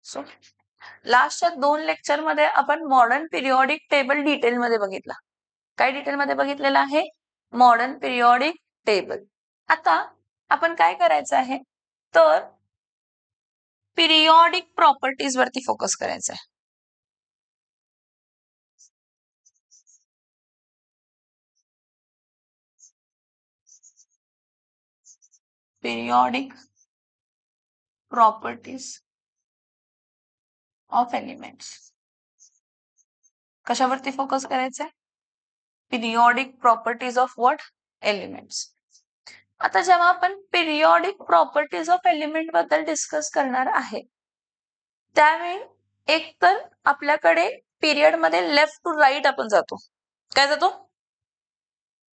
So लास्टच्या 2 lecture मध्ये आपण modern periodic table detail मध्ये बघितला. काय डिटेल मध्ये बघितलेला आहे? Modern periodic table. आता आपण काय करायचं आहे तर पिरियॉडिक प्रॉपर्टीज वरती फोकस करायचा आहे. Periodic properties of elements. कशावरती फोकस करायचा आहे? Periodic properties of what? Elements. आता जेव्हा आपण पिरियॉडिक प्रॉपर्टीज ऑफ एलिमेंट बद्दल डिस्कस करणार आहे त्यावेळी एक तर आपल्याकडे पिरियड मध्ये लेफ्ट टू राईट आपण जातो. काय जातो?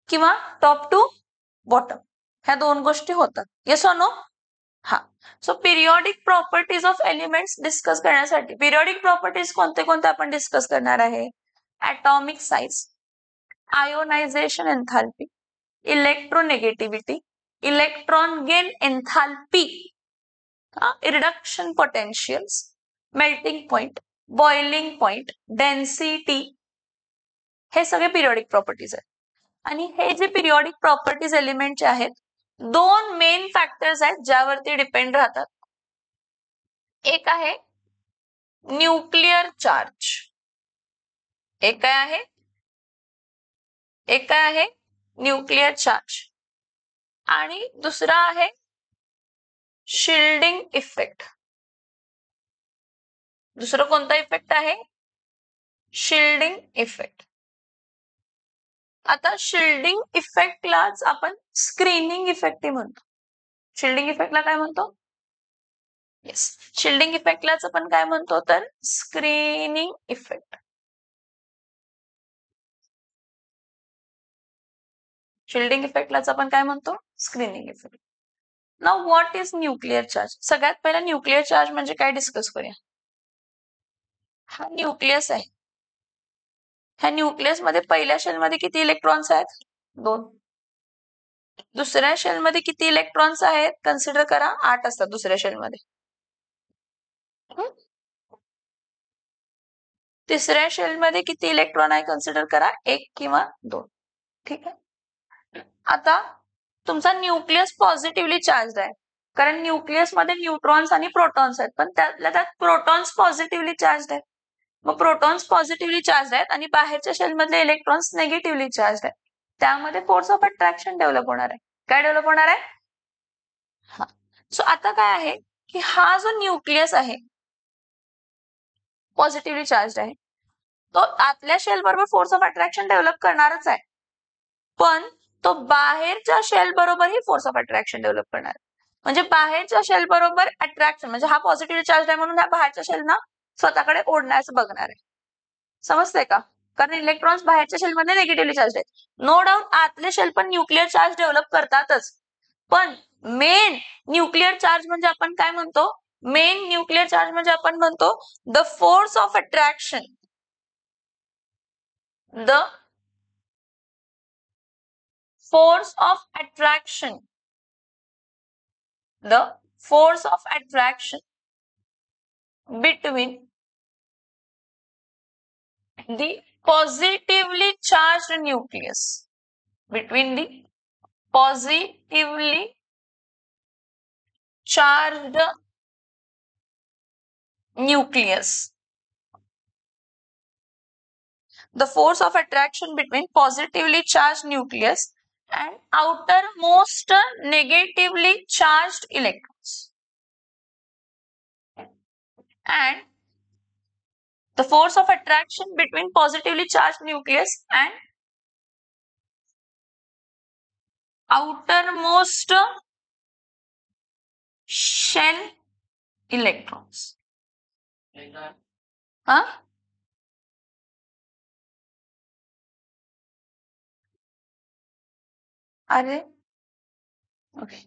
किंवा टॉप टू बॉटम, ह्या 2 गोष्टी होतात. Yes or no? हा. So periodic properties of elements discuss करण्यासाठी पिरियॉडिक प्रॉपर्टीज कोणते कोणते आपण डिस्कस करणार आहे? Atomic size, ionisation enthalpy, electronegativity, electron gain enthalpy, reduction potentials, melting point, boiling point, density, हे सगळे पिरियॉडिक प्रॉपर्टीज आहेत. आणि हे जे पिरियॉडिक प्रॉपर्टीज एलिमेंटचे आहेत 2 मेन फॅक्टर्स आहेत ज्यावरती डिपेंड राहतात. एक आहे न्यूक्लिअर चार्ज, एक काय आहे न्यूक्लिअर चार्ज, आणि दुसरा आहे शिल्डिंग इफेक्ट. दुसरं कोणता इफेक्ट आहे? Shielding effect. आता शिल्डिंग इफेक्टलाच आपण स्क्रीनिंग इफेक्ट म्हणतो. शिल्डिंग इफेक्टला काय म्हणतो? येस, शिल्डिंग इफेक्टलाच आपण काय म्हणतो तर स्क्रीनिंग इफेक्ट. शिल्डिंग इफेक्टलाच आपण काय म्हणतो? Screening effect. Now what is nuclear charge? सगळ्यात पहिला न्यूक्लिअर चार्ज म्हणजे काय डिस्कस करूया. हा न्यूक्लियस आहे. ह्या न्यूक्लियस मध्ये पहिल्या शेल मध्ये किती इलेक्ट्रॉन्स आहेत? 2. दुसऱ्या शेल मध्ये किती इलेक्ट्रॉन्स आहेत? कन्सिडर करा, 8 असतात दुसऱ्या शेल मध्ये. तिसऱ्या शेल मध्ये किती इलेक्ट्रॉन आहे? कन्सिडर करा, 1 किंवा 2. ठीक आहे. आता तुमचा न्यूक्लियस पॉझिटिव्हली चार्ज आहे, कारण न्यूक्लियस मध्ये न्यूट्रॉन्स आणि प्रोटॉन्स आहेत, पण त्यातल्या त्यात प्रोटॉन्स पॉझिटिव्हली चार्ज आहेत. मग प्रोटॉन्स पॉझिटिव्हली चार्ज आहेत आणि बाहेरच्या शेल मधले इलेक्ट्रॉन्स नेगेटिव्हली चार्ज आहेत. त्यामध्ये फोर्स ऑफ अट्रॅक्शन डेव्हलप होणार आहे. काय डेव्हलप होणार आहे? हा. सो आता काय आहे की हा जो न्यूक्लियस आहे पॉझिटिव्हली चार्ज आहे, तो आतल्या शेल बरोबर फोर्स ऑफ अट्रॅक्शन डेव्हलप करणारच आहे, पण तो बाहेरच्या शेल बरोबरही फोर्स ऑफ अट्रॅक्शन डेव्हलप करणार आहे. म्हणजे बाहेरच्या शेल बरोबर अट्रॅक्शन, म्हणजे हा पॉझिटिव्हली चार्ज आहे म्हणून ह्या बाहेरच्या शेलना स्वतःकडे ओढण्याचं बघणार आहे. समजतंय का? कारण इलेक्ट्रॉन्स बाहेरच्या शेल मध्ये निगेटिव्हली चार्ज आहेत. नो डाऊट आतले शेल पण न्यूक्लिअर चार्ज डेव्हलप करतातच, पण मेन न्यूक्लिअर चार्ज म्हणजे आपण काय म्हणतो? मेन न्यूक्लिअर चार्ज म्हणजे आपण म्हणतो the force of attraction. The force of attraction. The force of attraction between the positively charged nucleus. Between the positively charged nucleus. The force of attraction between positively charged nucleus and outermost negatively charged electrons. And the force of attraction between positively charged nucleus and outermost shell electrons. Huh? अरे okay.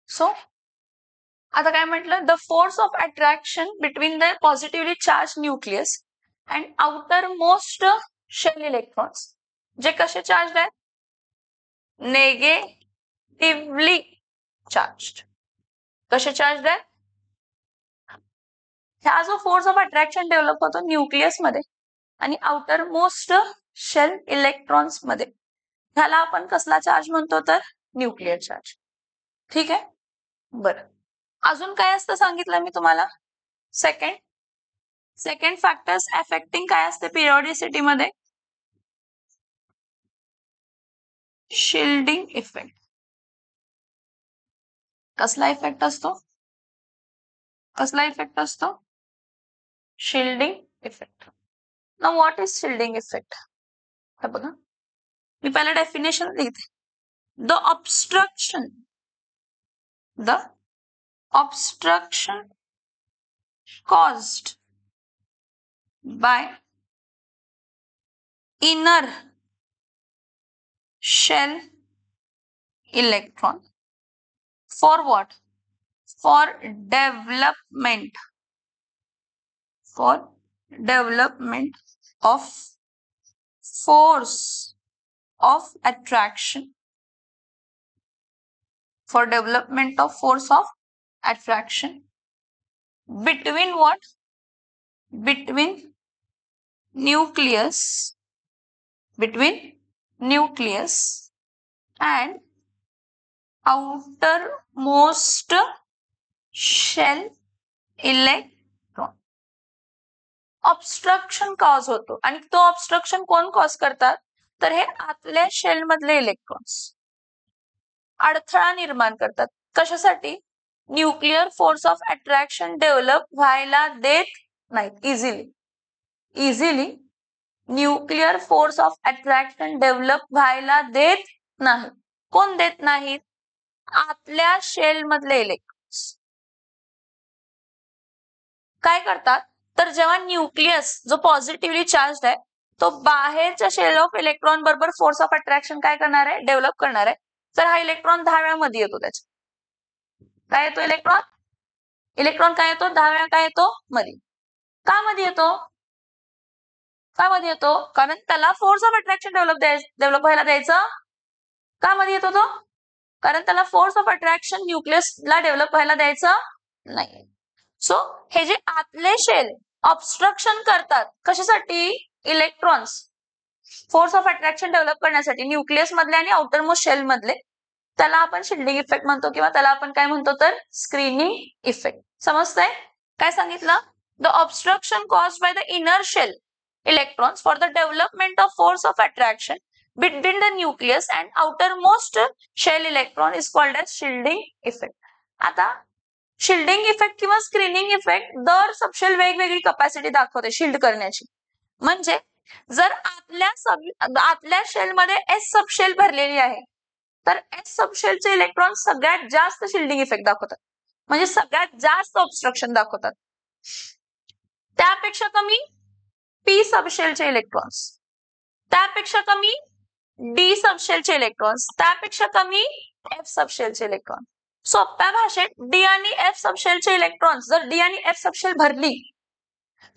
So आता काय म्हटलं? The force of attraction between the positively charge nucleus and outer most shell electrons, जे कसे charge आहेत? Negatively charge. कसे charge आहेत? हा जो फोर्स ऑफ अट्रॅक्शन डेव्हलप होतो न्यूक्लियस मध्ये आणि आउटर मोस्ट शेल इलेक्ट्रॉन्स मध्ये, ह्याला आपण कसला चार्ज म्हणतो तर न्यूक्लिअर चार्ज. ठीक आहे. बरं, अजून काय असतं सांगितलं मी तुम्हाला. सेकंड फॅक्टर्स अफेक्टिंग काय असते पिरियॉडिसिटी मध्ये, शिल्डिंग इफेक्ट. कसला इफेक्ट असतो, कसला इफेक्ट असतो, शिल्डिंग इफेक्ट. ना व्हॉट इज शिल्डिंग इफेक्ट, हे बघा मी पहिला डेफिनेशन लिहिते. The obstruction caused by inner shell electron for what, for development of force of attraction, for development of force of attraction between what, between nucleus and outermost shell electron. Obstruction cause होतो आणि तो obstruction कोण cause करतात तर हे आतल्या shell मधले electrons अडथळा निर्माण करतात. कशासाठी, nuclear force of attraction develop व्हायला देत नाहीत. Easily nuclear force of attraction develop व्हायला देत नाही. कोण देत नाहीत, आतल्या शेल मधले इलेक्ट्रॉन्स. काय करतात तर जेव्हा न्यूक्लियस जो पॉझिटिव्हली चार्ज आहे तो बाहेरच्या शेल ऑफ इलेक्ट्रॉन बरोबर फोर्स ऑफ अट्रॅक्शन काय करणार आहे, डेव्हलप करणार आहे. तर हा इलेक्ट्रॉन 10 वेळा मध्ये येतो. त्याच्या काय येतो, इलेक्ट्रॉन काय येतो, 10 वेळा काय येतो मध्ये. का मध्ये येतो, कारण त्याला फोर्स ऑफ अट्रॅक्शन डेव्हलप व्हायला द्यायचं. का मध्ये येतो तो, कारण त्याला फोर्स ऑफ अट्रॅक्शन न्यूक्लियसला डेव्हलप व्हायला द्यायचं नाही. सो हे जे आतले शेल ऑब्स्ट्रक्शन करतात कशासाठी, electrons force of attraction develop करण्यासाठी न्यूक्लियस मधले आणि आउटर मोस्ट शेल मधले, त्याला आपण शिल्डिंग इफेक्ट म्हणतो किंवा त्याला आपण काय म्हणतो तर स्क्रीनिंग इफेक्ट. समजतंय काय सांगितलं, the obstruction caused by the inner shell electrons for the development of force of attraction between the nucleus and outer most shell electron is called as shielding effect. आता शिल्डिंग इफेक्ट किंवा screening effect दर subshell वेगवेगळी capacity दाखवते shield करण्याची. म्हणजे जर आतल्या shell मध्ये एस सबशेल भरलेली आहे तर एस सबशेलचे इलेक्ट्रॉन सगळ्यात जास्त शिल्डिंग इफेक्ट दाखवतात, म्हणजे सगळ्यात जास्त ऑब्स्ट्रक्शन दाखवतात. त्यापेक्षा कमी पी सबशेलचे इलेक्ट्रॉन्स, त्यापेक्षा कमी डी सबशेलचे इलेक्ट्रॉन्स, त्यापेक्षा कमी एफ सबशेलचे इलेक्ट्रॉन. सोप्या भाषेत डी आणि एफ सबशेलचे इलेक्ट्रॉन्स, जर डी आणि एफ सबशेल भरली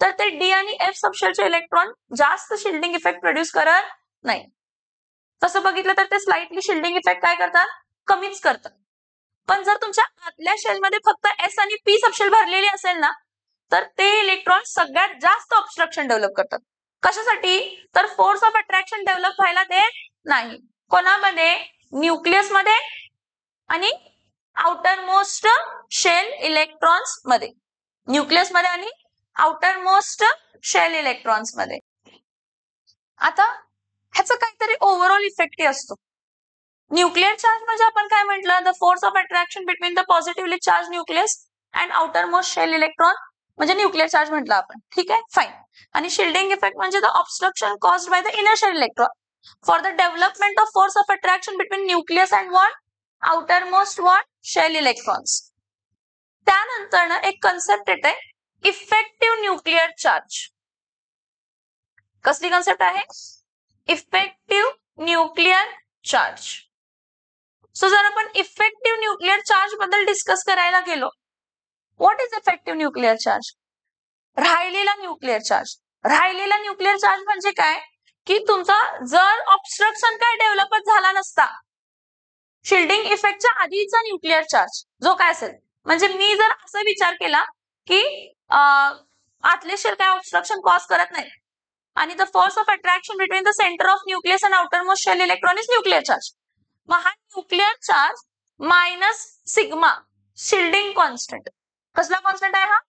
तर ते डी आणि एफ सबशेलचे इलेक्ट्रॉन जास्त शिल्डिंग इफेक्ट प्रोड्यूस करत नाही. तसं बघितलं तर ते स्लाइटली शिल्डिंग इफेक्ट काय करतात, कमीच करतात. पण जर तुमच्या आतल्या शेलमध्ये फक्त एस आणि पी सबशेल भरलेली असेल ना तर ते इलेक्ट्रॉन सगळ्यात जास्त ऑब्स्ट्रक्शन डेव्हलप करतात. कशासाठी, तर फोर्स ऑफ अट्रॅक्शन डेव्हलप व्हायला देत नाही. कोणामध्ये, न्यूक्लियस मध्ये आणि आउटर मोस्ट शेल इलेक्ट्रॉन्स मध्ये, न्यूक्लियस मध्ये आणि आउटर मोस्ट शेल इलेक्ट्रॉन्स मध्ये. आता ह्याचा काहीतरी ओव्हरऑल इफेक्ट असतो. न्यूक्लिअर चार्ज म्हणजे आपण काय म्हटलं, the force of attraction between the positively charge nucleus and outer most shell electron म्हणजे न्यूक्लिअर चार्ज म्हटलं आपण. ठीक आहे, फाईन. आणि शिल्डिंग इफेक्ट म्हणजे the obstruction caused by the inner shell electron for the development of force of attraction between nucleus and what, outer most what, shell electrons. त्यानंतर एक concept येते इफेक्टिव्ह न्यूक्लिअर चार्ज. कसली concept आहे, effective nuclear charge. So जर आपण effective nuclear charge बद्दल discuss करायला गेलो, what is effective nuclear charge, राहिलेला न्यूक्लिअर चार्ज. राहिलेला न्यूक्लिअर चार्ज म्हणजे काय की तुमचा जर ऑब्स्ट्रक्शन काय डेव्हलपच झाला नसता, शिल्डिंग इफेक्टच्या आधीचा न्यूक्लिअर चार्ज जो काय असेल, म्हणजे मी जर असा विचार केला की आतले शेल काय ऑब्स्ट्रक्शन कॉज करत नाही आणि the force of attraction between the centre of nucleus and outer most shell electron is nuclear charge. मग हा nuclear charge minus sigma shielding constant. कसला कॉन्स्टंट आहे हा?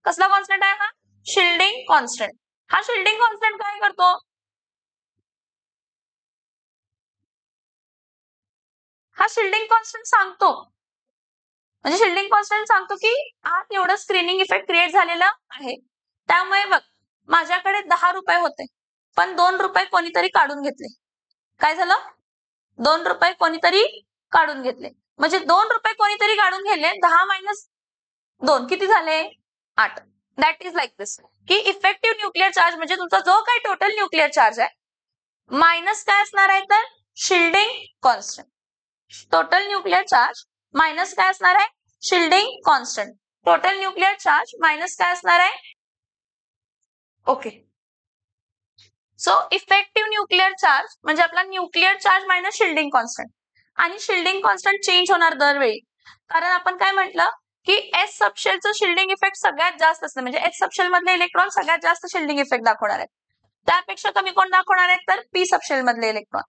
कसला कॉन्स्टंट आहे हा? Shielding constant. हा शिल्डिंग कॉन्स्टंट काय करतो? हा शिल्डिंग कॉन्स्टंट सांगतो, म्हणजे शिल्डिंग कॉन्स्टंट सांगतो की आत एवढं स्क्रीनिंग इफेक्ट क्रिएट झालेला आहे. त्यामुळे बघ माझ्याकडे 10 रुपये होते पण 2 रुपये कोणीतरी काढून घेतले. काय झालं? 2 रुपये कोणीतरी काढून घेतले. म्हणजे 2 रुपये कोणीतरी काढून घेतले. 10 मायनस 2 किती झाले? 8. दॅट इज लाईक दिस की इफेक्टिव्ह न्यूक्लियर चार्ज म्हणजे तुमचा जो काही टोटल न्यूक्लियर चार्ज आहे मायनस काय असणार आहे तर shielding constant. Total nuclear charge minus काय असणार आहे? Shielding constant. Total nuclear charge minus काय असणार आहे? Okay. So effective nuclear charge म्हणजे आपला nuclear charge minus shielding constant. आणि शिल्डिंग कॉन्स्टंट चेंज होणार दरवेळी, कारण आपण काय म्हटलं की एस सबशेलचं शिल्डिंग इफेक्ट सगळ्यात जास्त असतं, म्हणजे एस सबशेल मधले इलेक्ट्रॉन सगळ्यात जास्त शिल्डिंग इफेक्ट दाखवणार आहेत. त्यापेक्षा कमी कोण दाखवणार आहेत तर पी सबशेल मधले इलेक्ट्रॉन.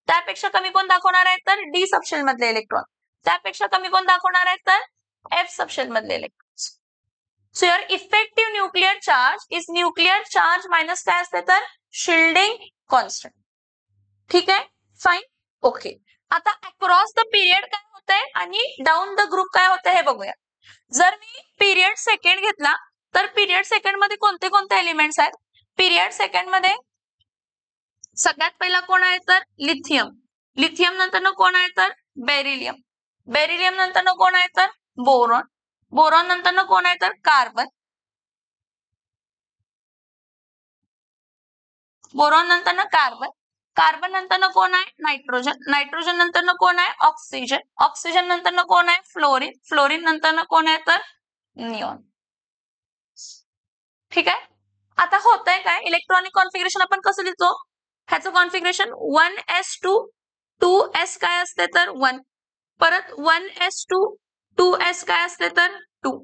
त्यापेक्षा कमी कोण दाखवणार आहेत तर डी सबशेल मधले इलेक्ट्रॉन. त्यापेक्षा कमी कोण दाखवणार आहेत तर एफ सबशेल मधले electron. So your effective nuclear charge is nuclear charge minus काय असते तर शिल्डिंग कॉन्स्टंट. ठीक आहे, फाईन, ओके. आता अक्रॉस द पिरियड काय होतंय आणि डाऊन द ग्रुप काय होतंय हे बघूया. जर मी पिरियड सेकंड घेतला तर पिरियड सेकंड मध्ये कोणते कोणते एलिमेंट्स आहेत? पिरियड सेकंड मध्ये सगळ्यात पहिला कोण आहे तर लिथियम. लिथियम नंतर कोण आहे तर बेरिलियम. बेरिलियम नंतर कोण आहे तर बोरॉन. बोरॉन नंतर कोण आहे तर कार्बन. बोरॉन नंतर कार्बन. कार्बन नंतर कोण आहे? नायट्रोजन. नायट्रोजन नंतर कोण आहे? ऑक्सिजन. ऑक्सिजन नंतर कोण आहे? फ्लोरीन. फ्लोरीन नंतर कोण आहे तर निऑन. ठीक आहे. आता होतंय काय? इलेक्ट्रॉनिक कॉन्फिगरेशन आपण कसं लिहितो? ह्याचं कॉन्फिगरेशन 1s2 2s काय असते तर 1. परत 1s2 2s काय असते तर 2.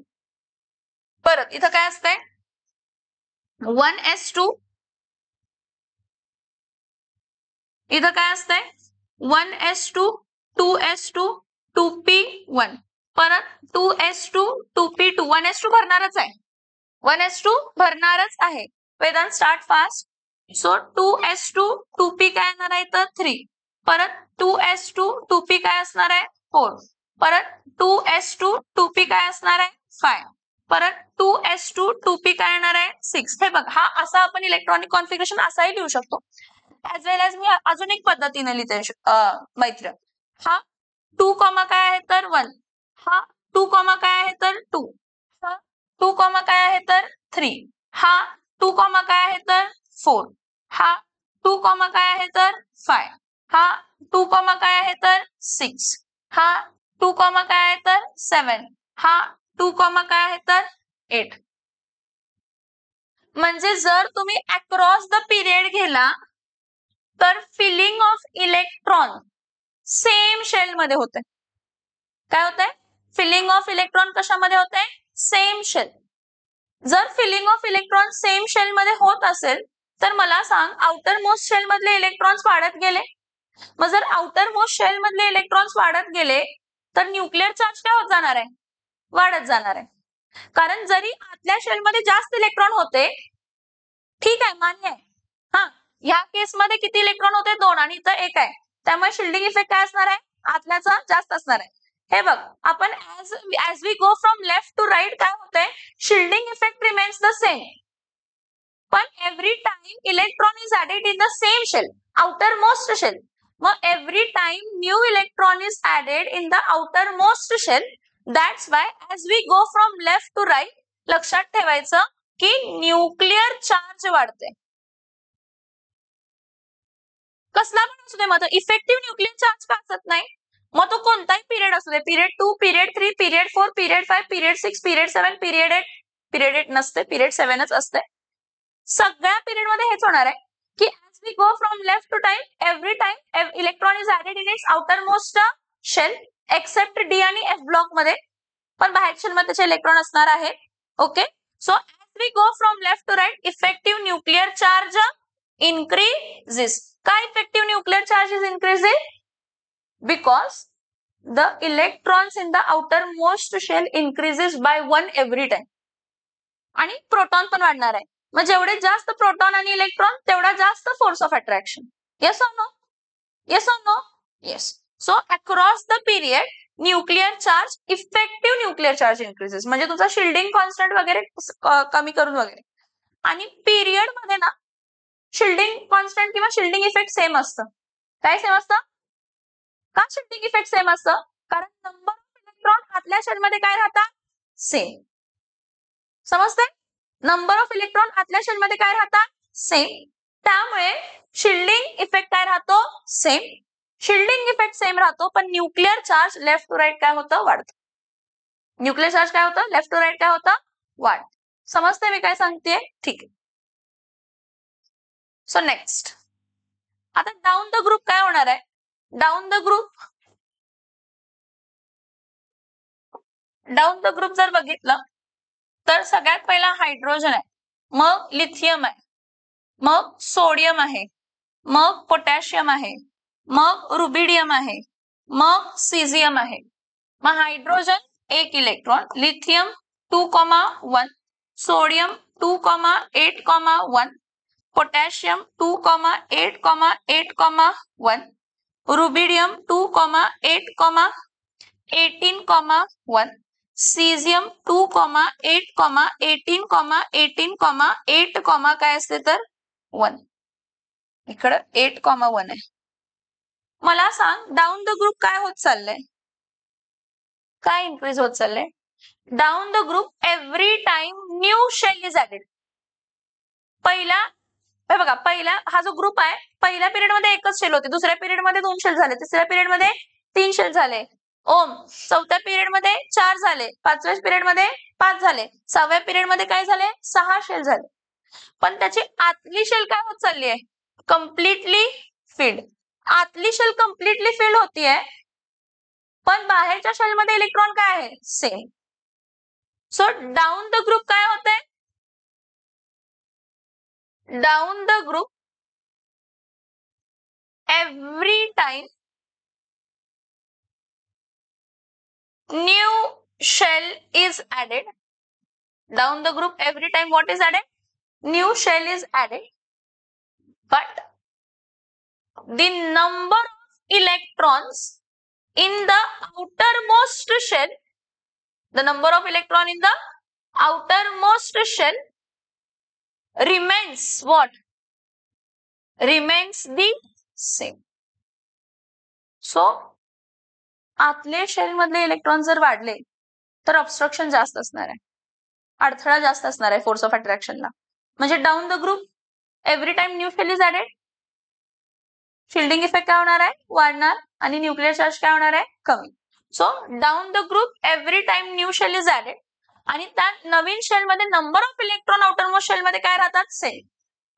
परत इथं काय असते? 1s2 इथं काय असतंय? 1s2 2s2 2p1. परत 2s2 2p2. 1s2 भरणारच आहे. 1s2 भरणारच आहे. Vedanta start fast. So 2s2 2p काय येणार आहे तर 3. परत 2s2 2p काय असणार आहे? 4. परत 2s2 2p काय असणार आहे? 5. परत 2s2 2p काय येणार आहे? 6. हे बघ, हा असा आपण इलेक्ट्रॉनिक कॉन्फिगरेशन असाही लिहू शकतो. ॲज वेल ॲज मी अजून एक पद्धतीने लिहिते मैत्र. हा 2 कॉमा काय आहे तर 1. हा 2 कॉमा काय आहे तर 2. हा 2 कॉमा काय आहे तर 3. हा 2 कॉमा काय आहे तर 4. हा 2 कॉमा काय आहे तर 5. हा 2 कॉमा काय आहे तर 6. हा 2 कॉमा काय आहे तर 7. हा 2 कॉमा काय आहे तर 8. म्हणजे जर तुम्ही अक्रॉस द पिरियड गेला तर filling of electron same shell मध्ये होते. काय होतंय? फिलिंग ऑफ इलेक्ट्रॉन कशामध्ये होते? Same shell. जर filling of electron same shell मध्ये होत असेल तर मला सांग आउटर मोस्ट शेल मधले इलेक्ट्रॉन्स वाढत गेले. मग जर आउटर मोस्ट शेल मधले इलेक्ट्रॉन्स वाढत गेले तर न्यूक्लियर चार्ज काय होत जाणार आहे? वाढत जाणार आहे. कारण जरी आतल्या शेल मध्ये जास्त इलेक्ट्रॉन होते, ठीक आहे, मान्य आहे. हा ह्या केस मध्ये किती इलेक्ट्रॉन होते? 2 आणि इथं 1 आहे. त्यामुळे शिल्डिंग इफेक्ट काय असणार आहे? आतल्याचा जास्त असणार आहे. हे बघ, आपण as we go from left to right काय होतंय? Shielding effect remains the same, पण every time electron is added in the same shell, outer most shell. मग every time new electron is added in the outer most shell. That's why as we go from left to right लक्षात ठेवायचं की nuclear charge वाढते. कसला पण असू दे, मग effective nuclear charge का असत नाही? मग तो कोणताही पिरियड असू दे, period 2, period 3, period 4, period 5, period 6, period 7, period 8. Period 8 नसते, पिरियड 7च असते. सगळ्या पिरियड मध्ये हेच होणार आहे की as we go from left to time every time electron is added in its outer most shell except d आणि एफ ब्लॉक मध्ये, पण बाहेर शेल मध्ये त्याचे इलेक्ट्रॉन असणार आहे. Okay, So as we go from left to right, effective nuclear charge increases. Ka effective nuclear charge is increasing? Because the electrons in the outermost shell increases by 1 every time. आणि proton पण वाढणार आहे. मग जेवढे जास्त proton आणि electron तेवढा जास्त force of attraction. Yes or no? Yes or no? Yes. So across the period nuclear charge, effective nuclear charge increases. म्हणजे तुझा शिल्डिंग कॉन्स्टंट वगैरे कमी करून वगैरे. आणि पिरियड मध्ये ना शिल्डिंग कॉन्स्टंट किंवा शिल्डिंग इफेक्ट सेम असतं. काय सेम असतं? का शिल्डिंग इफेक्ट सेम असतं? कारण नंबर ऑफ इलेक्ट्रॉन आतल्या शेलमध्ये काय राहतात? सेम. समजते? नंबर ऑफ इलेक्ट्रॉन आतल्या शेलमध्ये काय राहतात? सेम. त्यामुळे शिल्डिंग इफेक्ट काय राहतो? सेम. शिल्डिंग इफेक्ट सेम राहतो, पण nuclear charge left to right काय होतं? वाढतं. न्यूक्लिअर चार्ज काय होतं? लेफ्ट टू राईट काय होतं? वाढ. समजते मी काय सांगते? ठीक आहे. सो नेक्स्ट, आता डाऊन द ग्रुप काय होणार आहे? डाऊन द ग्रुप जर बघितलं तर सगळ्यात पहिला हायड्रोजन आहे, मग लिथियम आहे, मग सोडियम आहे, मग पोटॅशियम आहे, मग रुबिडियम आहे, मग सीझियम आहे. मग hydrogen 1 electron, lithium 2,1, sodium 2,8,1, potassium 2,8,8,1, rubidium 2,8,18,1, caesium 2,8,18,18,8, काय असते तर 1. इकडे 8,1 आहे. मला सांग डाऊन द ग्रुप काय होत चाललंय? काय इन्क्रीज होत चाललंय? Down the group every time new shell is added. पहिला बघा, पहिला हा जो ग्रुप आहे, पहिल्या पिरियड मध्ये एकच शेल होते, दुसऱ्या पिरियड मध्ये 2 शेल झाले, तिसऱ्या पिरियड मध्ये 3 शेल झाले, ओम चौथ्या पिरियड मध्ये 4 झाले, 5व्या पिरियड मध्ये 5 झाले, 6व्या पिरियड मध्ये काय झाले? 6 शेल झाले. पण त्याची आतली शेल काय होत चालली आहे? Completely filled. आतली शेल कम्प्लिटली फिल्ड होतीये, पण बाहेरच्या शेल मध्ये इलेक्ट्रॉन काय आहे? Same. So down the group काय होते? Down the group every time new shell is added. Down the group every time what is added? New shell is added. But the number of electrons in the outermost shell, the number of electron in the outermost shell remains what? Remains the same. So आतले shell मधले electron जर वाढले तर obstruction जास्त असणार आहे, अडथळा जास्त असणार आहे फोर्स ऑफ अट्रॅक्शनला. म्हणजे down the group every time new shell is added, shielding effect काय होणार आहे? वाढणार, आणि न्यूक्लिअर चार्ज काय होणार आहे? कमी. So down the group every time new shell is added, आणि त्या नवीन शेल मध्ये number of electron outermost shell मध्ये काय राहतात? सेम.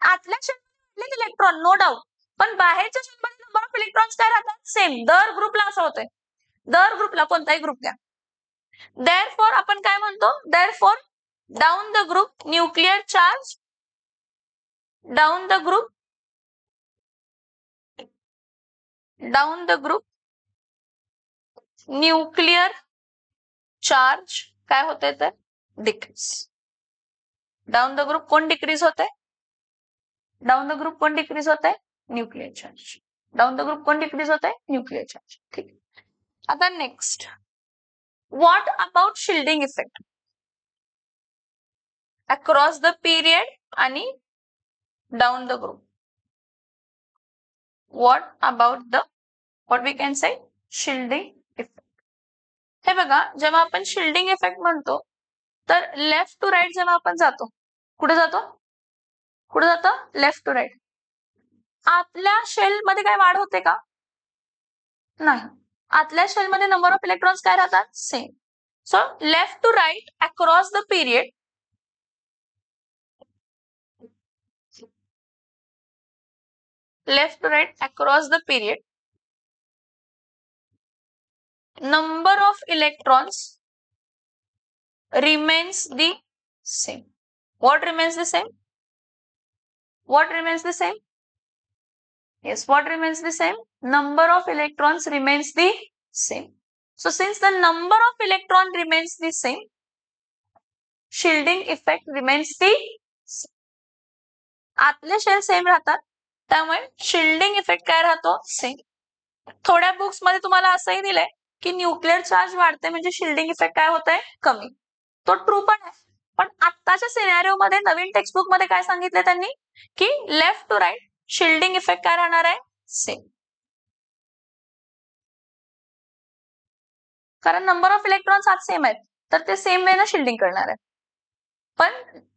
आतल्या शेल मध्ये इलेक्ट्रॉन नो डाऊट, पण बाहेरच्या शेल मध्ये नंबर ऑफ इलेक्ट्रॉन्स काय राहतात? सेम. दर ग्रुपला असं होतंय, दर ग्रुपला, कोणताही ग्रुप द्या. देअरफॉर आपण काय म्हणतो? Therefore down the group nuclear charge, down the group nuclear charge काय होते तर डिक्रीज. डाऊन द ग्रुप कोण डिक्रीज होते? डाऊन द ग्रुप कोण डिक्रीज होते? Nuclear charge. Down the group कोण डिक्रीज होते? Nuclear charge. ठीक आहे. आता next, what about shielding effect across the period आणि down the group? What about the, what we can say, shielding effect. हे बघा, जेव्हा आपण शिल्डिंग इफेक्ट म्हणतो तर लेफ्ट टू राईट जेव्हा आपण जातो, कुठे जातो? कुठे जातो? Left to right. आतल्या शेल मध्ये काय वाढ होते का? नाही. आतल्या शेल मध्ये नंबर ऑफ इलेक्ट्रॉन्स काय राहतात? Same. So left to right across the period, left to right across the period, number of electrons remains the same. What remains the same? What remains the same? Yes, what remains the same? Number of electrons remains the same. So since the number of electron remains the same, shielding effect remains the same. आतले shell same राहतात, त्यामुळे shielding effect काय राहतो? Same. थोड्या books मध्ये तुम्हाला असंही दिलंय की न्यूक्लिअर चार्ज वाढते म्हणजे शिल्डिंग इफेक्ट काय होत आहे? कमी. तो ट्रू पण आहे, पण आत्ताच्या सिनॅरिओ मध्ये नवीन टेक्स्टबुक मध्ये काय सांगितलं त्यांनी की left to right shielding effect काय राहणार आहे? सेम. कारण नंबर ऑफ इलेक्ट्रॉन्स आज सेम आहेत, तर ते सेम वे ना शिल्डिंग करणार आहे. पण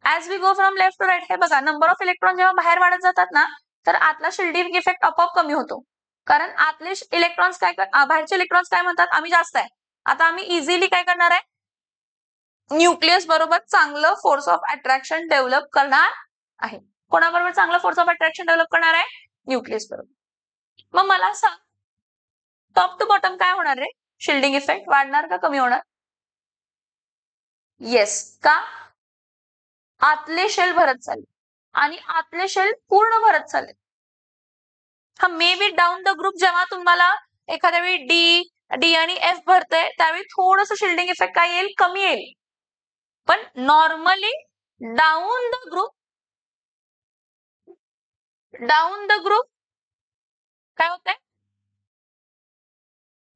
as we go from left to right, हे बघा नंबर ऑफ इलेक्ट्रॉन जेव्हा बाहेर वाढत जातात ना, तर आतला शिल्डिंग इफेक्ट आपोआप कमी होतो. कारण आतले इलेक्ट्रॉन्स काय बाहेरचे इलेक्ट्रॉन्स काय म्हणतात? आम्ही जास्त आहे. आता आम्ही इझिली काय करणार आहे? न्यूक्लियस बरोबर चांगलं फोर्स ऑफ अट्रॅक्शन डेव्हलप करणार आहे. कोणाबरोबर चांगलं फोर्स ऑफ अट्रॅक्शन डेव्हलप करणार आहे? न्यूक्लियस बरोबर. मग मला सांग, टॉप टू बॉटम काय होणार रे? शिल्डिंग इफेक्ट वाढणार का कमी होणार? येस. का? आतले शेल भरत चालले आणि आतले शेल पूर्ण भरत चालले. हा may be down the group जेव्हा तुम्हाला एखाद्या वेळी डी आणि एफ भरतंय त्यावेळी थोडस शिल्डिंग इफेक्ट काय येईल? कमी येईल. पण नॉर्मली डाऊन द ग्रुप काय होतंय?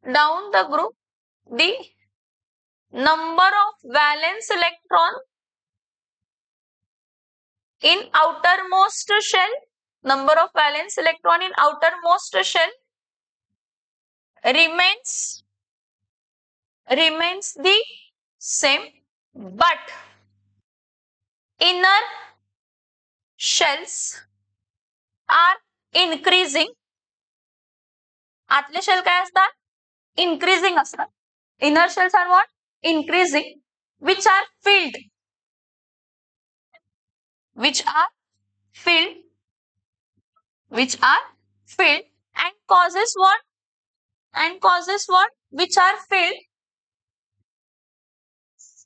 Down the group the number of valence electron in outermost shell, number of valence electron in outermost shell remains the same, but inner shells are increasing. आतले shell काय असतात? Increasing असतात. Inner shells are what? increasing, which are filled and causes what? Which are filled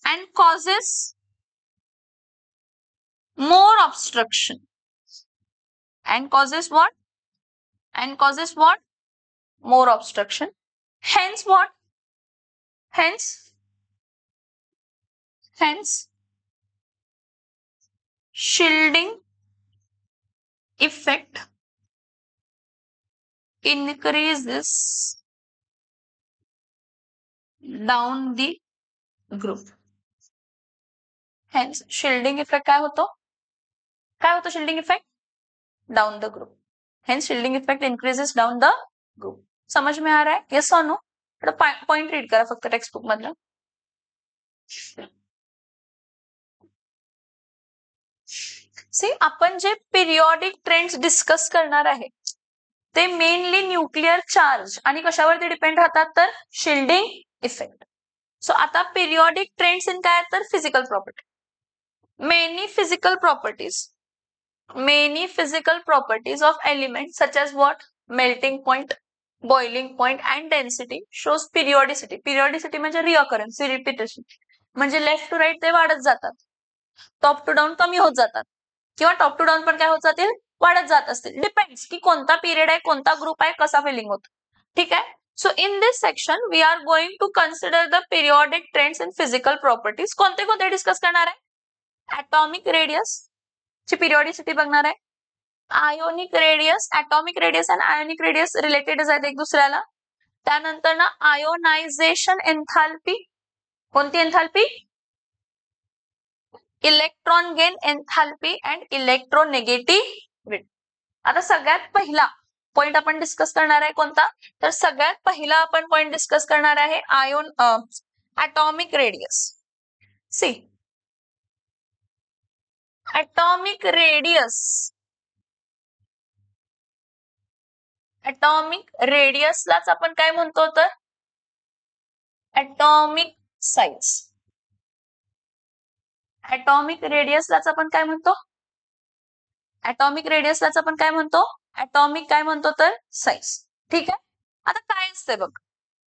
and causes more obstruction. And causes what? More obstruction. Hence what? Hence shielding effect increases down the group. Hence shielding effect काय होतो? shielding effect? Down the group. Hence shielding effect increases down the group. समझ में आ रहा है? Yes or no? Point read करा फक्त textbook मधलं. C, आपण जे पिरियॉडिक ट्रेंड्स डिस्कस करणार आहे ते मेनली न्यूक्लिअर चार्ज आणि कशावरती डिपेंड राहतात? तर शिल्डिंग इफेक्ट. सो आता पिरियॉडिक ट्रेंड्स इन काय तर physical property. Many physical properties of element such as what? Melting point, boiling point and density shows periodicity. Periodicity म्हणजे रिअकरन्स, रिपिटेशन. म्हणजे left to right ते वाढत जातात, टॉप टू डाऊन कमी होत जातात, किंवा टॉप टू डाऊन पण काय होत जातील? वाढत जात असतील. डिपेंड्स की कोणता पिरियड आहे, कोणता ग्रुप आहे, कसा फिलिंग होत. ठीक आहे. So in this section we are going to consider the periodic trends in physical properties. कोणते कोणते डिस्कस करणार आहे? ॲटॉमिक रेडियस ची पिरियॉडिसिटी बघणार आहे. आयोनिक रेडियस, ॲटॉमिक रेडियस आणि आयोनिक रेडियस रिलेटेड आहेत एक दुसऱ्याला. त्यानंतर ना आयोनायझेशन एन्थाल्पी. कोणती enthalpy? Electron gain enthalpy and electronegativity. आता सगळ्यात पहिला पॉइंट आपण डिस्कस करणार आहे कोणता? तर सगळ्यात पहिला आपण पॉइंट डिस्कस करणार आहे ॲटॉमिक रेडियस. सी, ॲटॉमिक रेडियसलाच आपण काय म्हणतो? तर ॲटॉमिक साइज. ॲटॉमिक रेडियसलाच आपण काय म्हणतो? ॲटॉमिक काय म्हणतो? तर साइज. ठीक आहे. आता काय असते बघ,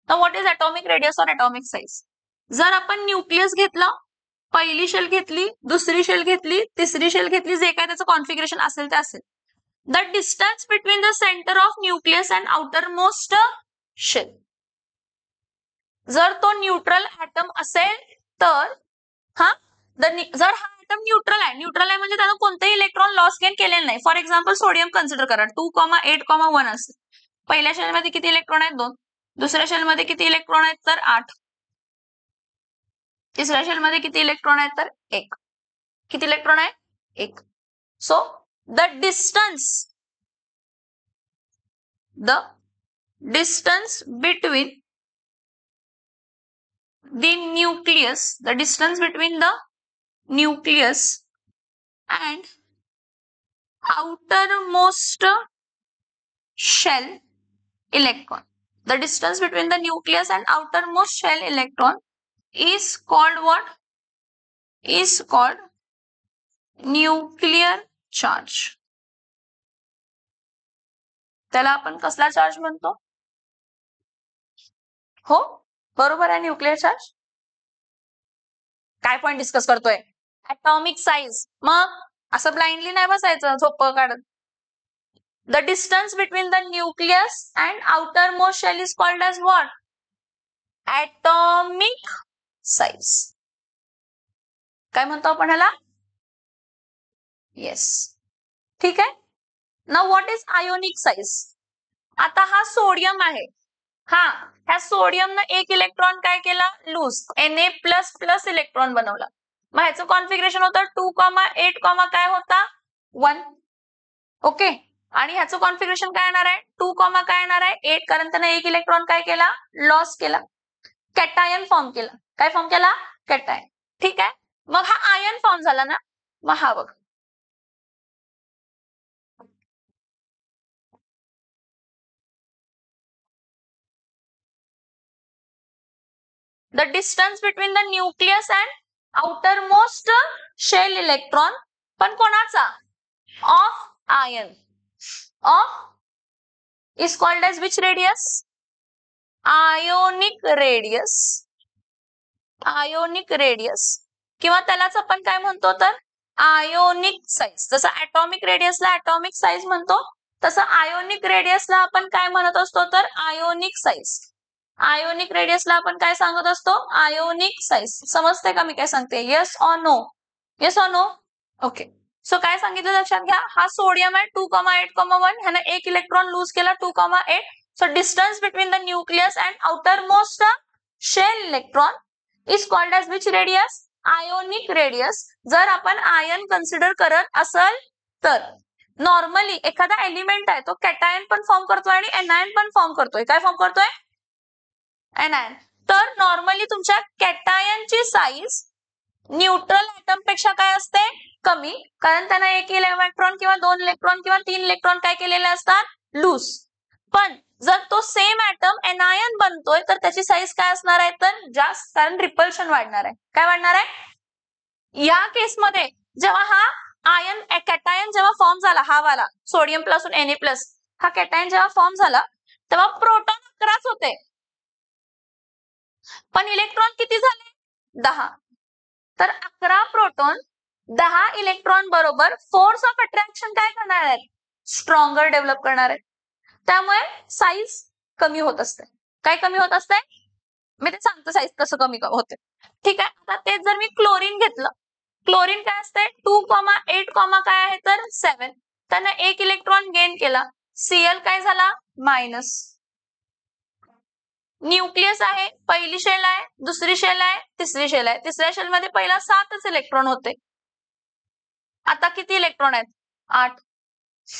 व्हॉट इज ॲटॉमिक रेडियस और ॲटॉमिक साइज? जर आपण न्यूक्लियस घेतला पहिली शेल घेतली, दुसरी शेल घेतली, तिसरी शेल घेतली, जे काय त्याचं कॉन्फिगरेशन असेल ते असेल. The distance between the centre of nucleus and outer most shell. जर तो न्यूट्रल ऍटम असेल तर जर हा ऍटम न्यूट्रल आहे म्हणजे त्यानं कोणतेही इलेक्ट्रॉन लॉस गेन केलेले नाही. फॉर एक्झाम्पल सोडियम कन्सिडर करा, 2,8,1 असेल. पहिल्या शेलमध्ये किती इलेक्ट्रॉन आहेत? 2. दुसऱ्या शेलमध्ये किती इलेक्ट्रॉन आहेत? तर 8. तिसऱ्या शेलमध्ये किती इलेक्ट्रॉन आहेत? तर 1. किती इलेक्ट्रॉन आहे? 1. So the distance between the nucleus and outermost shell electron. The distance between the nucleus and outermost shell electron is called what? Is called nuclear charge. त्याला आपण कसला चार्ज म्हणतो? हो, बरोबर आहे, न्यूक्लियर चार्ज. काय पॉइंट डिस्कस करतोय? Atomic size. मग असं ब्लाइंडली नाही बसायचं झोप काढत. The distance between the nucleus and outer most shell is called as what? Atomic size. काय म्हणतो आपण ह्याला? येस, ठीक आहे. Now what is ionic size? आता हा सोडियम आहे. ह्या सोडियमनं एक इलेक्ट्रॉन काय केला? लूज, Na++ इलेक्ट्रॉन बनवला. मग ह्याचं कॉन्फिगरेशन होतं 2,8, काय होता? 1. ओके. आणि ह्याचं कॉन्फिगरेशन काय येणार आहे? 2, काय येणार आहे? 8, कारण त्यानं एक इलेक्ट्रॉन काय केला? लॉस केला. कॅटायन फॉर्म केला. काय फॉर्म केला? कॅटायन. ठीक आहे. मग हा आयन फॉर्म झाला ना. मग हा बघ, the distance between the nucleus and outermost shell electron, पण कोणाचा? Of ion. Of is called as which radius? Ionic radius. Ionic radius. किंवा त्यालाच आपण काय म्हणतो? तर आयोनिक साइज. जसं ॲटॉमिक रेडियसला ॲटॉमिक साइज म्हणतो, तसं आयोनिक रेडियसला आपण काय म्हणत असतो? तर आयोनिक साइज. आयोनिक रेडियसला आपण काय सांगत असतो? Ionic size. समजते का मी काय सांगते? Yes or no? Yes or no? Okay. So काय सांगितलं लक्षात घ्या. हा सोडियम आहे 2,8,1. ह्यानं एक इलेक्ट्रॉन लूज केला 2,8. So distance between the nucleus and outer most shell electron is called as which radius? Ionic radius. जर आपण आयन कन्सिडर करत असेल तर नॉर्मली एखादा एलिमेंट आहे तो कॅटायन पण फॉर्म करतोय आणि एनायन पण फॉर्म करतोय. काय फॉर्म करतोय? एनायन. तर नॉर्मली तुमच्या कॅटायनची साइज न्यूट्रल ऍटम पेक्षा काय असते? कमी, कारण त्यांना एक इलेक्ट्रॉन किंवा 2 इलेक्ट्रॉन किंवा 3 इलेक्ट्रॉन काय केलेले असतात? लूज. पण जर तो सेम ऍटम एनायन बनतोय तर त्याची साइज काय असणार आहे? तर जास्त, कारण रिपल्शन वाढणार आहे. काय वाढणार आहे? या केसमध्ये जेव्हा हा आयन कॅटायन जेव्हा फॉर्म झाला, हा वाला सोडियम पासून Na+, हा कॅटायन जेव्हा फॉर्म झाला तेव्हा प्रोटॉन 11च होते, पण इलेक्ट्रॉन किती झाले? 10. तर 11 प्रोटॉन 10 इलेक्ट्रॉन बरोबर फोर्स ऑफ अट्रॅक्शन काय करणार आहेत? स्ट्रॉंगर डेव्हलप करणार आहेत. त्यामुळे साइज कमी होत असते. काय कमी होत असते? मी ते सांगतो साइज कसं कमी होते. ठीक आहे. आता तेच जर मी क्लोरीन घेतलं, क्लोरीन काय असते? 2,8, काय आहे? तर 7. त्यानं एक इलेक्ट्रॉन गेन केला. Cl काय झाला? मायनस. न्यूक्लियस आहे, पहिली शेल आहे, दुसरी शेल आहे, तिसरी शेल आहे. तिसऱ्या शेल मध्ये पहिला 7च इलेक्ट्रॉन होते. आता किती इलेक्ट्रॉन आहेत? 8.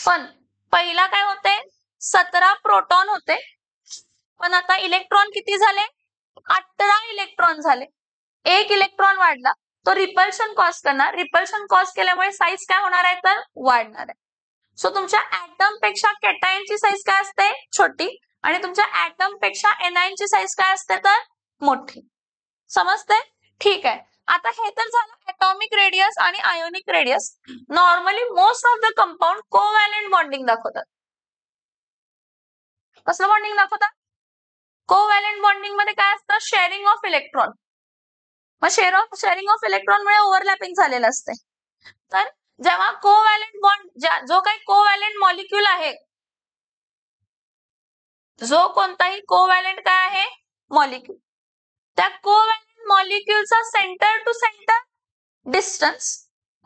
पण पहिला काय होते? 17 प्रोटॉन होते, पण आता इलेक्ट्रॉन किती झाले? 18 इलेक्ट्रॉन झाले. एक इलेक्ट्रॉन वाढला, तो रिपल्शन कॉज करणार. रिपल्शन कॉज केल्यामुळे साइज काय होणार आहे? तर वाढणार आहे. सो तुमच्या ऍटम पेक्षा कॅटायनची साइज काय असते? छोटी, आणि तुमच्या ऍटम पेक्षा एनायनची साइज काय असते? तर मोठी. समजते? ठीक आहे. आता हे तर झालं ॲटॉमिक रेडियस आणि ionic radius. Normally most of the compound covalent bonding दाखवतात. कसलं बॉन्डिंग दाखवतात? कोव्हॅलेंट बॉन्डिंग मध्ये काय असतं? Sharing of electron. मग शेअरिंग ऑफ इलेक्ट्रॉनमुळे ओव्हरलॅपिंग झालेलं असते. तर जेव्हा कोव्हॅलेंट बॉन्ड जो काही कोव्हॅलेंट मॉलिक्यूल आहे, जो कोणताही कोव्हॅलेंट काय आहे मॉलिक्यूल, त्या कोव्हॅलेंट मॉलिक्यूलचा सेंटर टू सेंटर डिस्टन्स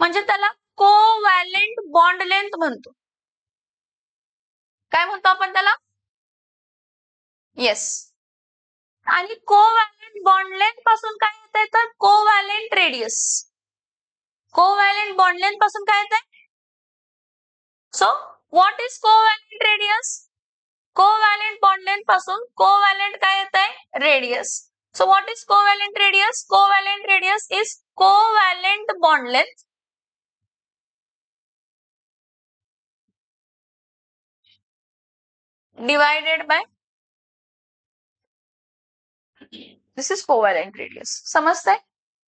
म्हणजे त्याला कोव्हॅलेंट बॉन्ड लेंथ म्हणतो. काय म्हणतो आपण त्याला? येस. आणि कोव्हॅलेंट बॉन्ड लेंथ पासून काय येते तर covalent radius. Covalent bond length पासून काय येते? So what is covalent radius? Covalent bond length पासून कोव्हॅलेंट काय येते? Radius. So what is covalent radius? Covalent radius is covalent bond length divided by this is covalent radius. समजतंय?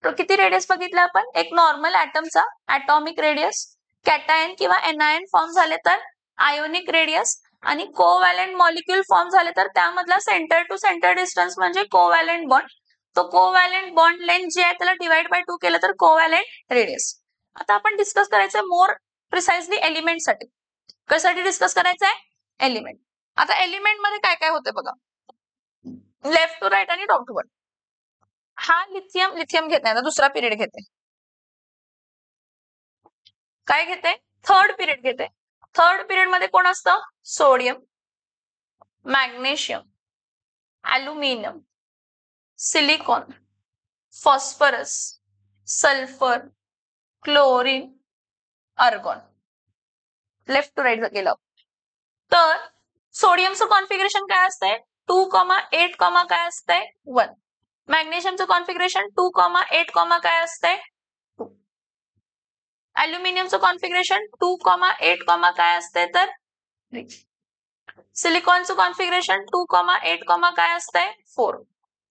तो किती radius बघितला आपण? एक नॉर्मल ऍटमचा ऍटॉमिक रेडियस, कॅटायन किंवा एनायन फॉर्म झाले तर आयोनिक रेडियस, आणि कोव्हॅलेंट मॉलिक्यूल फॉर्म झाले तर त्यामधला सेंटर टू सेंटर डिस्टन्स म्हणजे कोव्हॅलेंट बॉन्ड. तो कोव्हॅलेंट बॉन्ड लेंथ जी आहे त्याला डिवाइड बाय 2 केलं तर कोव्हॅलेंट रेडियस. आता आपण डिस्कस करायचंय मोर प्रिसाइजली एलिमेंट साठी. कशासाठी डिस्कस करायचंय? एलिमेंट. आता एलिमेंट मध्ये काय काय होते बघा. लेफ्ट टू राईट आणि टॉप टू बॉटम. हा लिथियम घेत नाही, दुसरा पिरियड घेते. काय घेते? थर्ड पिरियड घेते. थर्ड पिरियड मध्ये कोण असतं? Sodium, magnesium, aluminium, silicon, phosphorus, sulphur, chlorine, argon. Left to right गेलं तर सोडियमचं कॉन्फिगरेशन काय असतंय? 2,8, काय असतंय? 1. मॅग्नेशियमचं कॉन्फिगरेशन 2,8, काय असतंय? 2. ॲल्युमिनियमचं कॉन्फिगरेशन 2,8, काय असतंय तर 3. सिलिकॉनचं कॉन्फिगरेशन 2,8, काय असतंय? 4.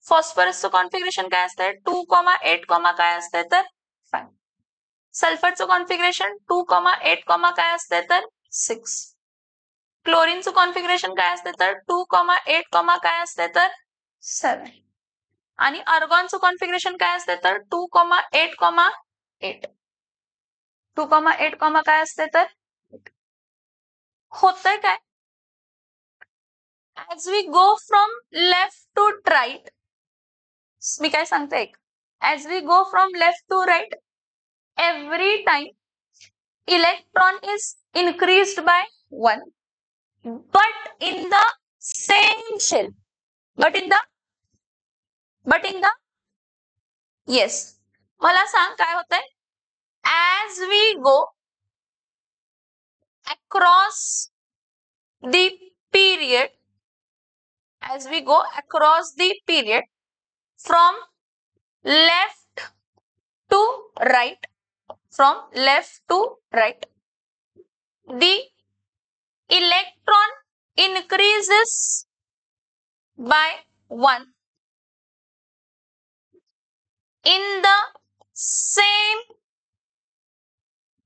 फॉस्फरसचं कॉन्फिगरेशन काय असतंय? 2,8, काय असतंय तर 5. सल्फरचं कॉन्फिगरेशन 2,8, काय असतंय तर 6. क्लोरीनचं कॉन्फिगरेशन काय असते तर 2,8, काय असते तर 7. आणि आर्गॉनचं कॉन्फिगरेशन काय असते तर 2,8, 2,8, काय असते तर 8. होतंय काय? As we go from left to right, मी काय सांगते एक, as we go from left to right every time electron is increased by 1. But in the same shell, but in the yes, मला सांग काय होतंय? As we go across the period, as we go across the period from left to right, from left to right, the electron increases by 1 in the same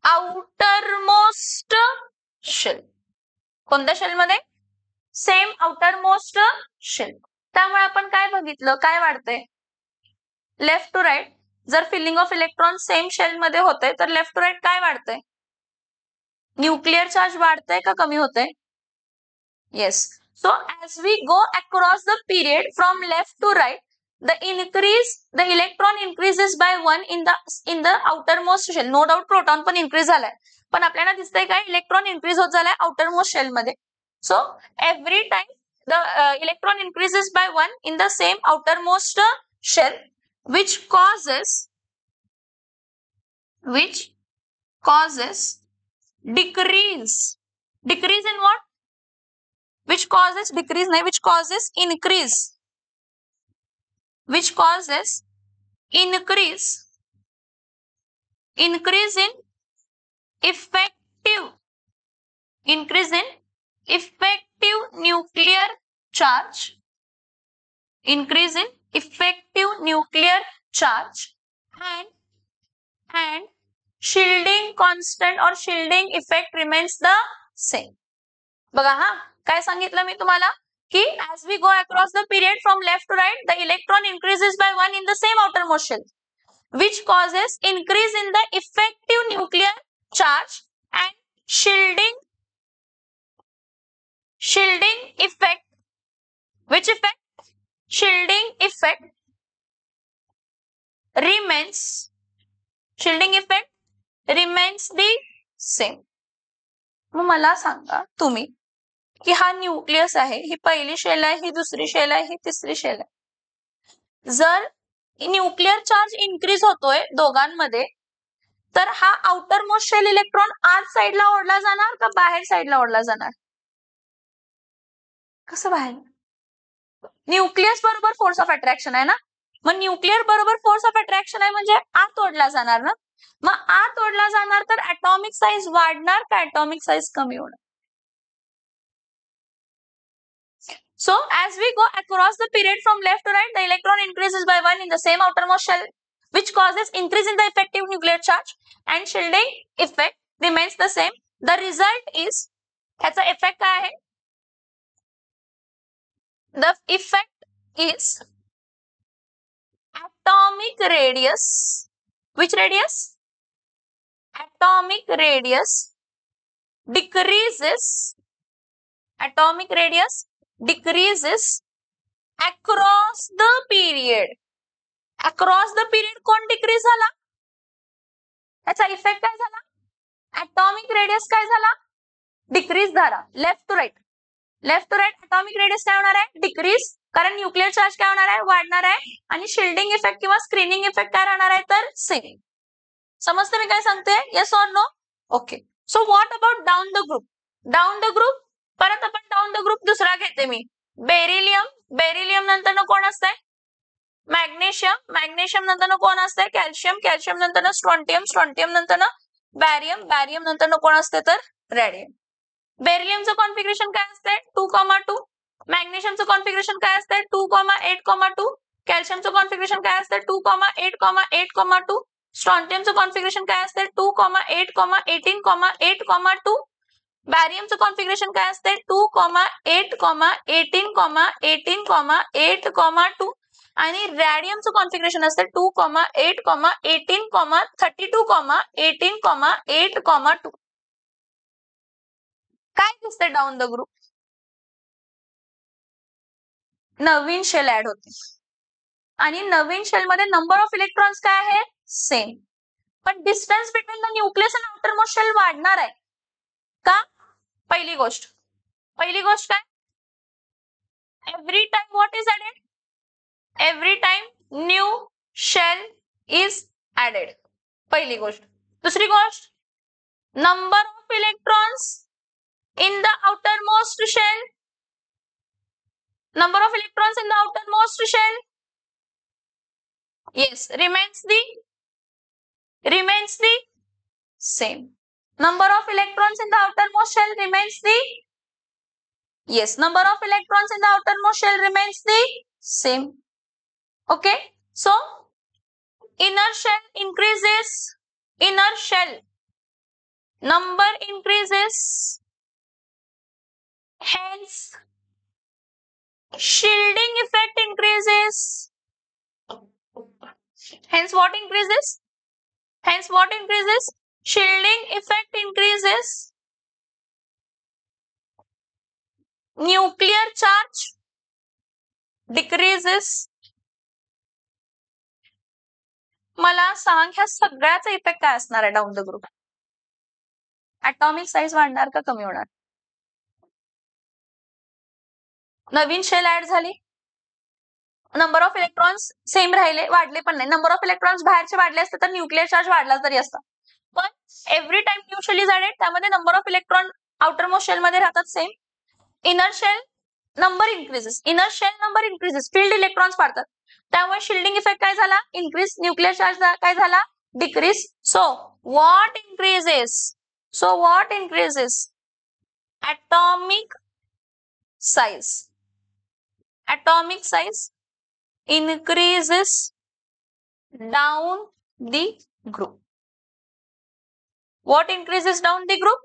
outermost shell. कोणत्या shell मध्ये? Same outermost shell. त्यामुळे आपण काय बघितलं, काय वाढतंय? Left to right जर filling of electron same shell मध्ये होते तर लेफ्ट टू राईट काय वाढतंय? न्यूक्लियर चार्ज वाढतंय का कमी होतंय? Yes. So as we go across the period from left to right, the electron increases by 1 in the outermost shell. No doubt proton पण increase झालाय, पण आपल्याला दिसतंय काय? इलेक्ट्रॉन increase होत झालाय outermost shell मध्ये. So every time the electron increases by 1 in the same outermost shell, which causes decrease in what? Which causes decrease, which causes increase, which causes increase in effective nuclear charge, increase in effective nuclear charge, and shielding constant or shielding effect remains the same. बघा हा काय सांगितलं मी तुम्हाला की as we go across the period from left to right, the electron increases by 1 in the same outermost shell. which causes increase in the effective nuclear charge and shielding effect. Which effect? Shielding effect remains the same. मग मला सांगा तुम्ही की हा nucleus आहे, ही पहिली shell आहे, ही दुसरी शेल आहे, ही तिसरी शेल आहे. जर न्यूक्लिअर चार्ज इन्क्रीज होतोय दोघांमध्ये, तर हा आउटर मोस्ट शेल इलेक्ट्रॉन आत साइडला ओढला जाणार का बाहेर साइडला ओढला जाणार? कसं बाहेर? न्यूक्लियस बरोबर फोर्स ऑफ अट्रॅक्शन आहे ना, मग न्यूक्लियर बरोबर फोर्स ऑफ अट्रॅक्शन आहे म्हणजे आत ओढला जाणार ना. मग आत ओढला जाणार तर ऍटॉमिक साइज वाढणार का ऍटॉमिक साइज कमी होणार? So as we go across the period from left to right, the electron increases by 1 in the same outermost shell, which causes increase in the effective nuclear charge, and shielding effect remains the same. The result is, ह्याचा effect काय आहे? The effect is atomic radius. Which radius? Atomic radius decreases. Atomic radius decreases across the period. Across the period कोण decrease झाला? त्याचा effect काय झाला? atomic radius काय झाला? डिक्रीज झाला. Left to right atomic radius काय होणार आहे? डिक्रीज. कारण न्यूक्लियर चार्ज काय होणार आहे? वाढणार आहे. आणि शिल्डिंग इफेक्ट किंवा स्क्रीनिंग इफेक्ट काय राहणार आहे? तर सेम. समजते मी काय सांगते? Yes or no? Okay. So what about down the group? Down the group परत आपण डाऊन द ग्रुप दुसरा घेते मी. बेरिलियम नंतर कोण असतंय? मॅग्नेशियम नंतर कोण असतंय? कॅल्शियम नंतर स्ट्रॉन्टियम नंतर बॅरियम नंतर कोण असते? तर रॅडियम. बेरिलियमचं कॉन्फिगरेशन काय असते? 2,2. मॅग्नेशियमचं कॉन्फिगरेशन काय असते? 2,8,2. कॅल्शियमचं कॉन्फिगरेशन काय असते? 2,8,8,2. स्ट्रॉन्टियमचं कॉन्फिगरेशन काय असते? 2,8,18,8,2. बॅरियमचं कॉन्फिगरेशन काय असते? 2,8,18,18,8,2. आणि रॅडियमचं कॉन्फिगरेशन असते 2,8,18,32,18,8,2. काय दिसते डाऊन द ग्रुप? नवीन शेल ऍड होते आणि नवीन शेल मध्ये नंबर ऑफ इलेक्ट्रॉन्स काय आहे? सेम. पण distance between the nucleus and outer most shell वाढणार आहे का? पहिली गोष्ट काय? Every time what is added? Every time new shell is added. पहिली गोष्ट. दुसरी गोष्ट, number of electrons in the outermost shell. Number of electrons in the outermost shell, yes, remains the same. Number of electrons in the outermost shell remains the, yes, number of electrons in the outermost shell remains the same. Okay, so inner shell increases, inner shell number increases, hence shielding effect increases. Hence what increases? Shielding effect increases. Nuclear charge decreases. मला सांग ह्या सगळ्याचा effect काय असणार आहे down the group? Atomic size वाढणार का कमी होणार? नवीन शेल ऍड झाली, नंबर ऑफ इलेक्ट्रॉन्स सेम राहिले, वाढले पण नाही. नंबर ऑफ इलेक्ट्रॉन्स बाहेरचे वाढले असते तर न्यूक्लियर चार्ज वाढला तरी असता. पण every time new shell is added, त्यामध्ये number of electron outer most shell मध्ये राहतात same. Inner shell number increases, filled electrons वाढतात, त्यामुळे शिल्डिंग इफेक्ट काय झाला? इन्क्रीज. न्यूक्लियर चार्ज काय झाला? Decrease. So what increases? atomic size increases down the group. What increases down the group?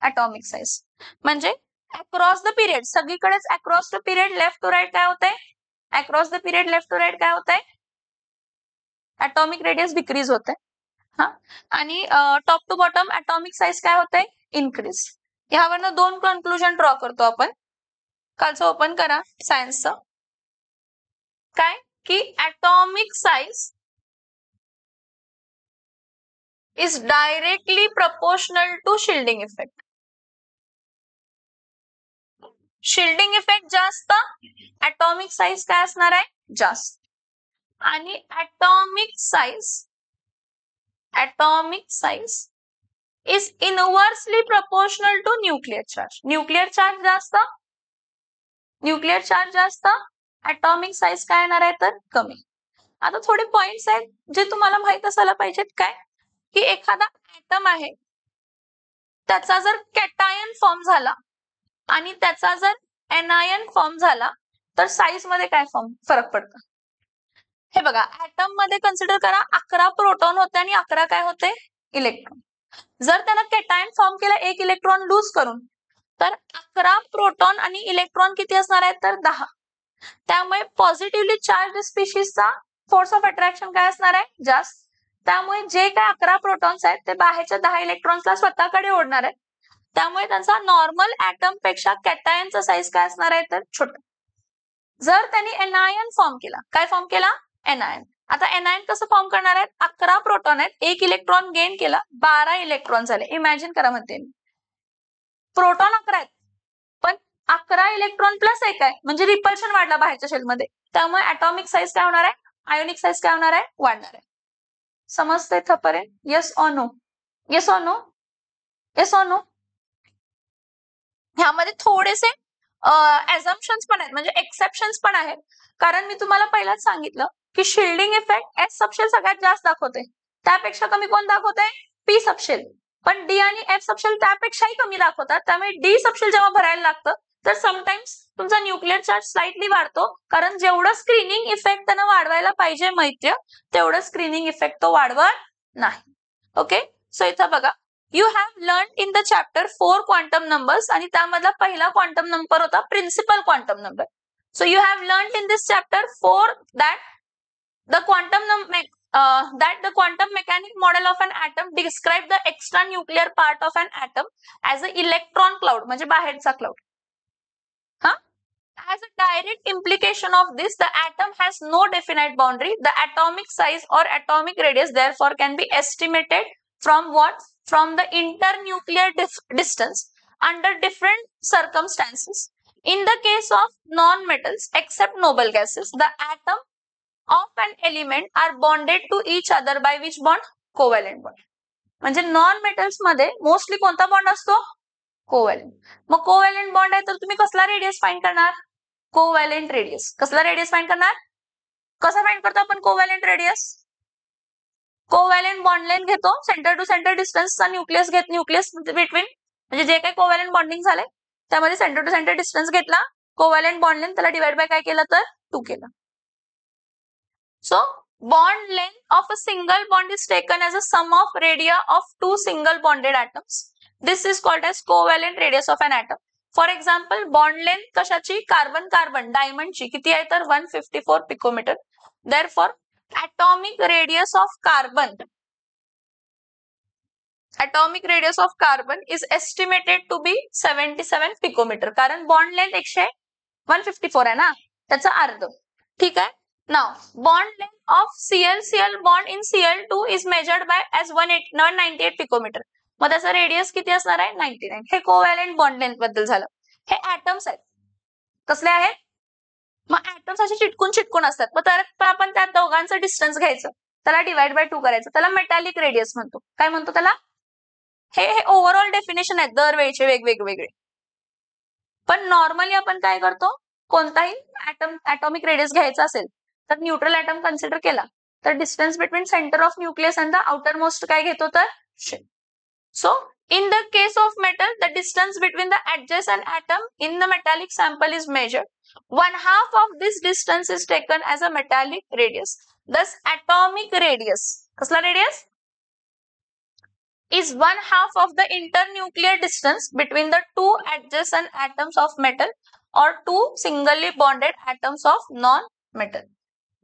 Atomic size. म्हणजे across the period, सगळीकडेच across the period left to right काय होतंय? Atomic radius decrease होते. हा, आणि top to bottom atomic size काय होते, increase. ह्यावरनं 2 conclusion draw करतो आपण. कालचं ओपन करा सायन्सचं. काय की atomic size is directly proportional to shielding effect. Shielding effect जास्त, ॲटॉमिक साईज काय असणार आहे, जास्त. आणि atomic size is inversely proportional to nuclear charge. Nuclear charge जास्त, ॲटॉमिक साईज काय येणार आहे तर कमी. आता थोडे पॉइंट्स आहेत जे तुम्हाला माहित असायला पाहिजेत. काय की एखादा ॲटम आहे, त्याचा जर कॅटायन फॉर्म झाला आणि त्याचा जर एनायन फॉर्म झाला तर साईज मध्ये काय फरक पडतो. हे बघा, ॲटम मध्ये कन्सिडर करा 11 प्रोटॉन होते आणि 11 काय होते, इलेक्ट्रॉन. जर त्यानं कॅटायन फॉर्म केला 1 इलेक्ट्रॉन लूज करून, तर 11 प्रोटॉन आणि इलेक्ट्रॉन किती असणार आहेत तर 10. त्यामुळे पॉझिटिव्हली चार्ज स्पीशीजचा फोर्स ऑफ अट्रॅक्शन काय असणार आहे, जास्त. त्यामुळे जे काय 11 प्रोटॉन्स आहेत ते बाहेरच्या 10 इलेक्ट्रॉन्सला स्वतःकडे ओढणार आहेत. त्यामुळे त्यांचा नॉर्मल ॲटम पेक्षा कॅटायनचा साईज काय असणार आहे तर छोटा. जर त्यांनी एनायन फॉर्म केला, काय फॉर्म केला, एनायन. आता एनायन कसं फॉर्म करणार आहेत, 11 प्रोटॉन आहेत, 1 इलेक्ट्रॉन गेन केला, 12 इलेक्ट्रॉन झाले. इमॅजिन करा, म्हणते मी प्रोटॉन 11 आहेत पण 11 इलेक्ट्रॉन प्लस 1 आहे, म्हणजे रिपल्शन वाढला बाहेरच्या शेलमध्ये. त्यामुळे ॲटॉमिक साईज काय होणार आहे, आयोनिक साईज काय होणार आहे, वाढणार आहे. समजतंय इथपर्यंत? Yes or no? Yes or no? Yes or no? ह्यामध्ये थोडेसे ॲझम्पशन्स पण आहेत, म्हणजे एक्सेप्शन्स पण आहेत. कारण मी तुम्हाला पहिलाच सांगितलं की शिल्डिंग इफेक्ट एस सबशेल सगळ्यात जास्त दाखवते, त्यापेक्षा कमी कोण दाखवते, पी सबशेल. पण डी आणि एफ सबशेल त्यापेक्षाही कमी दाखवतात. त्यामुळे डी सबशेल जेव्हा भरायला लागतं तर समटाइम्स तुमचा न्यूक्लियर चार्ज स्लाइटली वाढतो, कारण जेवढं स्क्रीनिंग इफेक्ट त्यांना वाढवायला पाहिजे मैत्र्य, तेवढं स्क्रीनिंग इफेक्ट तो वाढवत नाही. ओके, सो इथं बघा, you have learn in the chapter 4 quantum numbers, आणि त्यामधला पहिला क्वांटम नंबर होता principal quantum number. So you have learn in this chapter 4 that the quantum mechanic model of an atom describe the extra nuclear part of an atom as an electron cloud, म्हणजे बाहेरचा cloud. As a direct implication of this, the atom has no definite boundary. The atomic size or atomic radius therefore can be estimated from what? From the internuclear distance under different circumstances. In the case of non-metals except noble gases, the atom of an element are bonded to each other by which bond? Covalent bond. म्हणजे non metals मध्ये mostly कोणता bond असतो? Covalent. मग covalent bond आहे तर तुम्ही कसला radius find करणार? Covalent radius. कसला रेडियस फाइंड करणार? कसा फाइंड करतो आपण covalent radius? Covalent bond length घेतो, सेंटर टू सेंटर डिस्टन्सचा न्यूक्लियस बिटवीन, म्हणजे जे काही कोव्हॅलेंट बॉन्डिंग झाले त्यामध्ये सेंटर टू सेंटर डिस्टन्स घेतला, कोव्हॅलेंट बॉन्ड लेंथ त्याला डिवाइड बाय काय केलं तर 2 केलं. So bond length of a single bond is taken as a sum of radii of 2 single bonded atoms. This is called as covalent radius of an atom. For example, bond length कशाची? Carbon carbon diamond ची किती आहे तर 154 picometre. Therefore, atomic radius of carbon is estimated to be 77 picometre. कारण bond length 154 आहे ना, त्याचा अर्ध. ठीक आहे. Now, bond length of Cl bond in Cl2 is measured by as 198 picometre. मग त्याचा रेडियस किती असणार आहे? 99. हे कोव्हॅलेंट बॉन्ड लेंथ बद्दल झालं. हे ऍटम्स आहेत. कसले आहेत? मग ऍटम्स असे चिटकून असतात. मग तर आपण त्या दोघांचं डिस्टन्स घ्यायचं, त्याला डिवाइड बाय 2 करायचं, त्याला मेटॅलिक रेडियस म्हणतो. काय म्हणतो त्याला? हे ओव्हरऑल डेफिनेशन आहेत दरवेळेचे वेगवेगळे. पण नॉर्मली आपण काय करतो, कोणताही ॲटॉमिक रेडियस घ्यायचा असेल तर न्यूट्रल ॲटम कन्सिडर केला तर distance between centre of nucleus and the outermost काय घेतो तर shell. So in the case of metal, the distance between the adjacent atom in the metallic sample is measured. 1/2 of this distance is taken as a metallic radius. Thus, atomic radius, कसला radius? Is 1/2 of the internuclear distance between the 2 adjacent atoms of metal or 2 singly bonded atoms of non-metal.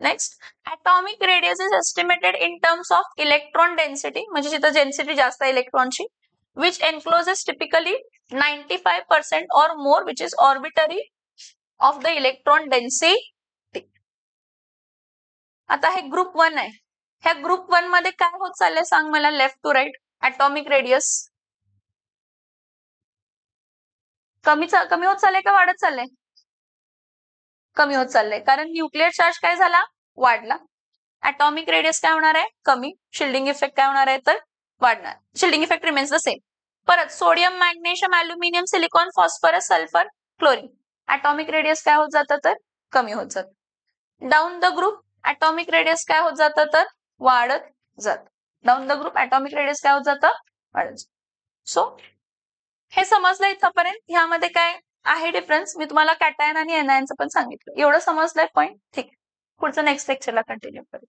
Next, atomic radius is estimated in terms of electron density, म्हणजे जिथं density जास्त आहे इलेक्ट्रॉनची, which encloses typically 95% or more, which is orbitary of the electron density. आता हे group 1 आहे. ह्या group 1 मध्ये काय होत चाललंय सांग मला, left to right. atomic radius कमी होत चाललंय का वाढत चाललंय? कमी होत चाललंय, कारण न्यूक्लिअर चार्ज काय झाला, वाढला. atomic radius काय होणार आहे, कमी. शिल्डिंग इफेक्ट काय होणार आहे, तर वाढणार. Shielding effect remains the same. परत sodium, magnesium, aluminium, silicon, phosphorus, sulphur, chlorine, atomic radius काय होत जातं, तर कमी होत जातं. Down the group atomic radius काय होत जातं, तर वाढत जात. Down the group atomic radius काय होत जातं, वाढत जात. सो हे समजलं इथपर्यंत. ह्यामध्ये काय आहे डिफरन्स, मी तुम्हाला कॅटायन आणि एनायनचं पण सांगितलं. एवढं समजलंय पॉईंट, ठीक. पुढचं नेक्स्ट लेक्चरला कंटिन्यू करू.